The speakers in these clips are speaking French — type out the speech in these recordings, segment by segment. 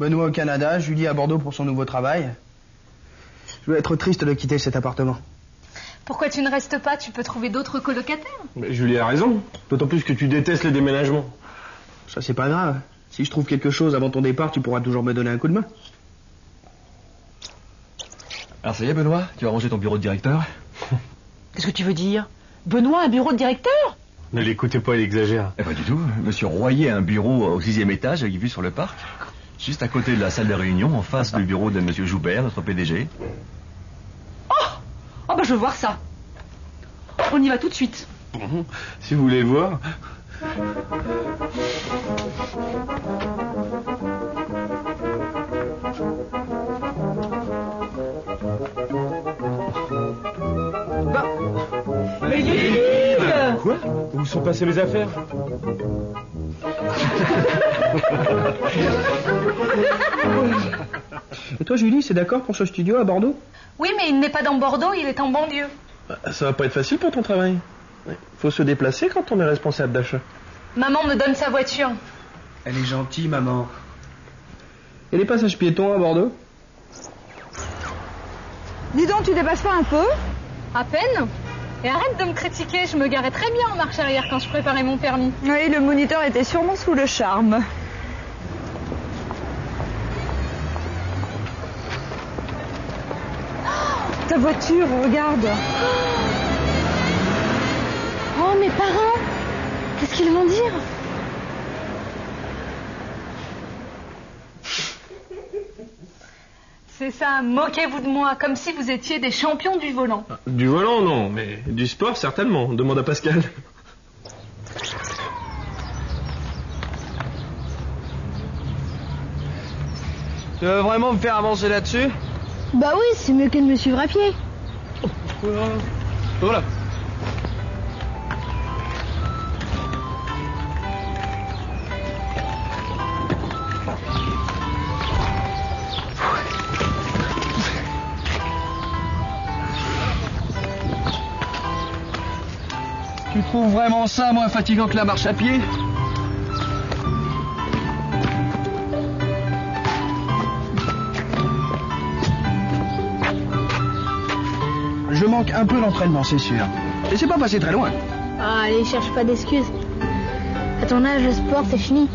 Benoît au Canada, Julie à Bordeaux pour son nouveau travail. Je vais être triste de quitter cet appartement. Pourquoi tu ne restes pas? Tu peux trouver d'autres colocataires. Mais Julie a raison. D'autant plus que tu détestes les déménagements. Ça, c'est pas grave. Si je trouve quelque chose avant ton départ, tu pourras toujours me donner un coup de main. Alors ça y est, Benoît, tu as rangé ton bureau de directeur? Qu'est-ce que tu veux dire? Benoît a un bureau de directeur? Ne l'écoutez pas, il exagère. Eh, pas du tout. Monsieur Royer a un bureau au 6e étage avec vue sur le parc. Juste à côté de la salle de réunion, en face du bureau de monsieur Joubert, notre PDG. Oh bah je veux voir ça. On y va tout de suite. Bon, si vous voulez le voir. Mais vite! Quoi? Où sont passées mes affaires? Et toi, Julie, c'est d'accord pour ce studio à Bordeaux? Oui, mais il n'est pas dans Bordeaux, il est en banlieue. Ça va pas être facile pour ton travail. Faut se déplacer quand on est responsable d'achat. Maman me donne sa voiture. Elle est gentille, maman. Et les passages piétons à Bordeaux? Dis donc, tu dépasses pas un peu? À peine. Et arrête de me critiquer, je me garais très bien en marche arrière quand je préparais mon permis. Oui, le moniteur était sûrement sous le charme. Ta voiture, regarde. Oh, mes parents! Qu'est-ce qu'ils vont dire? C'est ça, moquez-vous de moi, comme si vous étiez des champions du volant. Du volant, non, mais du sport, certainement. Demande à Pascal. Tu veux vraiment me faire avancer là-dessus? Bah oui, c'est mieux que de me suivre à pied. Voilà. Tu trouves vraiment ça moins fatigant que la marche à pied? Je manque un peu d'entraînement, c'est sûr. Et c'est pas passé très loin. Ah, allez, cherche pas d'excuses. À ton âge, le sport, c'est fini.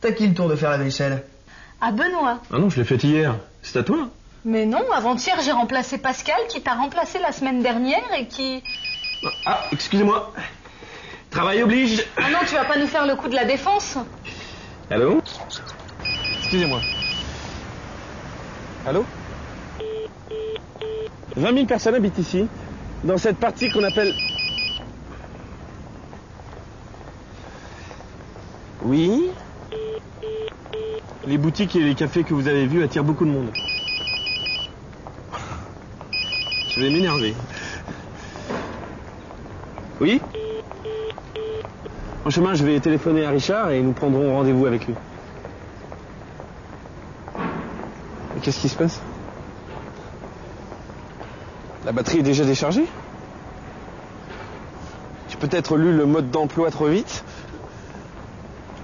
C'est à qui le tour de faire la vaisselle? À Benoît. Ah non, je l'ai fait hier. C'est à toi? Mais non, avant-hier, j'ai remplacé Pascal, qui t'a remplacé la semaine dernière et qui... Ah, excusez-moi. Travail oblige. Ah non, tu vas pas nous faire le coup de la défense? Allô? Excusez-moi. Allô? 20 000 personnes habitent ici, dans cette partie qu'on appelle... Oui? Les boutiques et les cafés que vous avez vus attirent beaucoup de monde. Je vais m'énerver. Oui? En chemin, je vais téléphoner à Richard et nous prendrons rendez-vous avec lui. Et qu'est-ce qui se passe? La batterie est déjà déchargée? J'ai peut-être lu le mode d'emploi trop vite.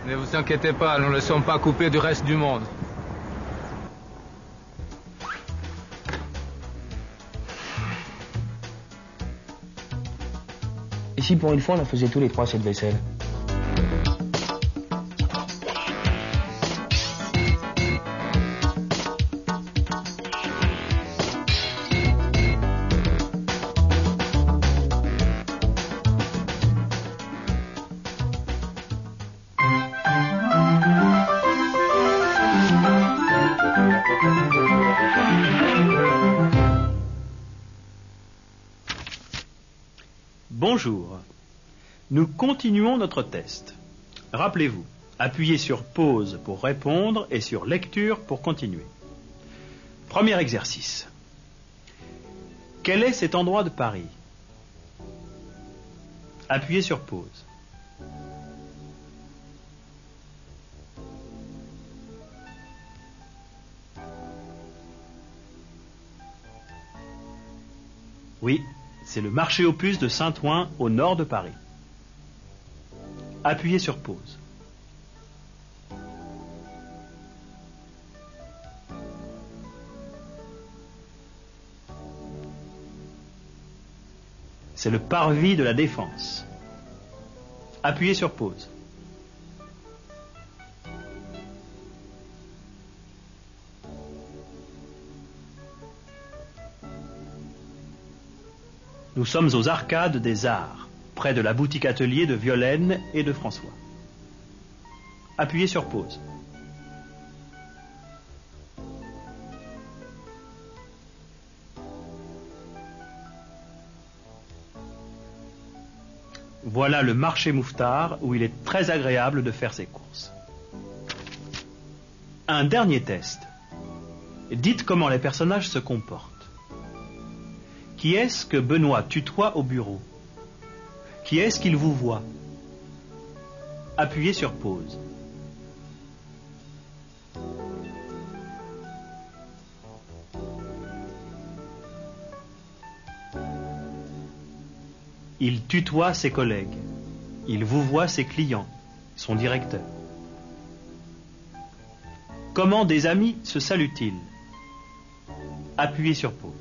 Ne vous inquiétez pas, nous ne sommes pas coupés du reste du monde. Et si pour une fois on en faisait tous les trois cette vaisselle? Bonjour. Nous continuons notre test. Rappelez-vous, appuyez sur pause pour répondre et sur lecture pour continuer. Premier exercice. Quel est cet endroit de Paris? Appuyez sur pause. Oui, c'est le marché aux puces de Saint-Ouen, au nord de Paris. Appuyez sur pause. C'est le parvis de la Défense. Appuyez sur pause. Nous sommes aux Arcades des Arts, près de la boutique atelier de Violaine et de François. Appuyez sur pause. Voilà le marché Mouffetard où il est très agréable de faire ses courses. Un dernier test. Dites comment les personnages se comportent. Qui est-ce que Benoît tutoie au bureau? Qui est-ce qu'il vous voit? Appuyez sur pause. Il tutoie ses collègues. Il vous voit ses clients, son directeur. Comment des amis se saluent-ils? Appuyez sur pause.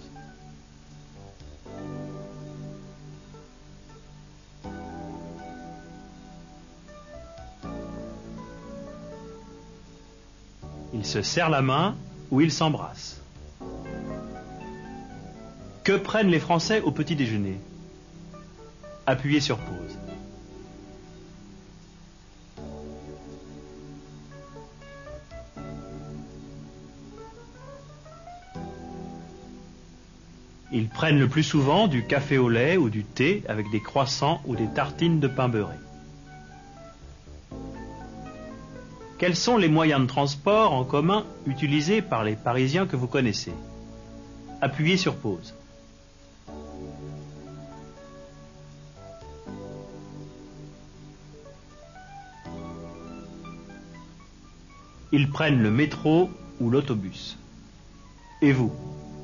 Ils se serrent la main ou ils s'embrassent. Que prennent les Français au petit déjeuner? Appuyez sur pause. Ils prennent le plus souvent du café au lait ou du thé avec des croissants ou des tartines de pain beurré. Quels sont les moyens de transport en commun utilisés par les Parisiens que vous connaissez? Appuyez sur pause. Ils prennent le métro ou l'autobus. Et vous,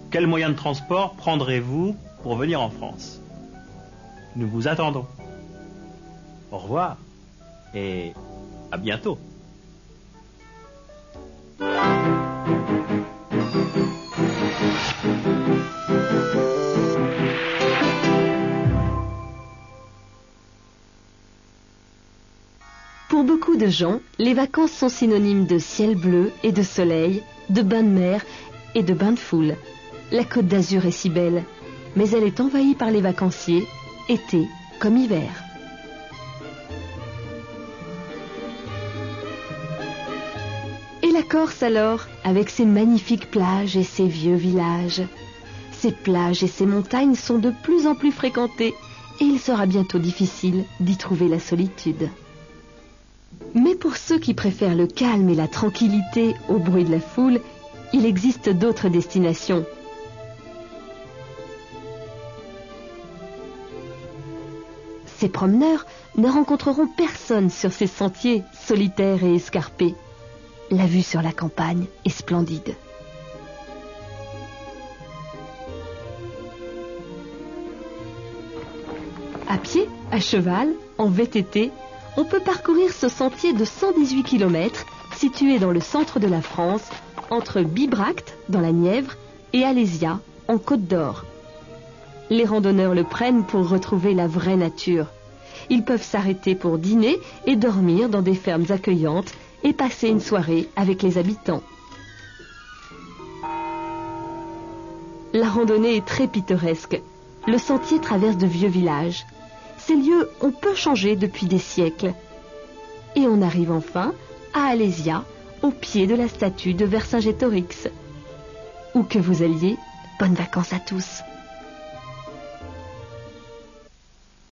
quel moyen de transport prendrez-vous pour venir en France? Nous vous attendons. Au revoir et à bientôt. Pour beaucoup de gens, les vacances sont synonymes de ciel bleu et de soleil, de bains de mer et de bains de foule. La Côte d'Azur est si belle, mais elle est envahie par les vacanciers, été comme hiver. Et la Corse alors, avec ses magnifiques plages et ses vieux villages. Ces plages et ces montagnes sont de plus en plus fréquentées et il sera bientôt difficile d'y trouver la solitude. Mais pour ceux qui préfèrent le calme et la tranquillité au bruit de la foule, il existe d'autres destinations. Ces promeneurs ne rencontreront personne sur ces sentiers solitaires et escarpés. La vue sur la campagne est splendide. À pied, à cheval, en VTT, on peut parcourir ce sentier de 118 km situé dans le centre de la France, entre Bibracte, dans la Nièvre, et Alésia, en Côte d'Or. Les randonneurs le prennent pour retrouver la vraie nature. Ils peuvent s'arrêter pour dîner et dormir dans des fermes accueillantes et passer une soirée avec les habitants. La randonnée est très pittoresque. Le sentier traverse de vieux villages. Ces lieux ont peu changé depuis des siècles. Et on arrive enfin à Alésia, au pied de la statue de Vercingétorix. Où que vous alliez, bonnes vacances à tous.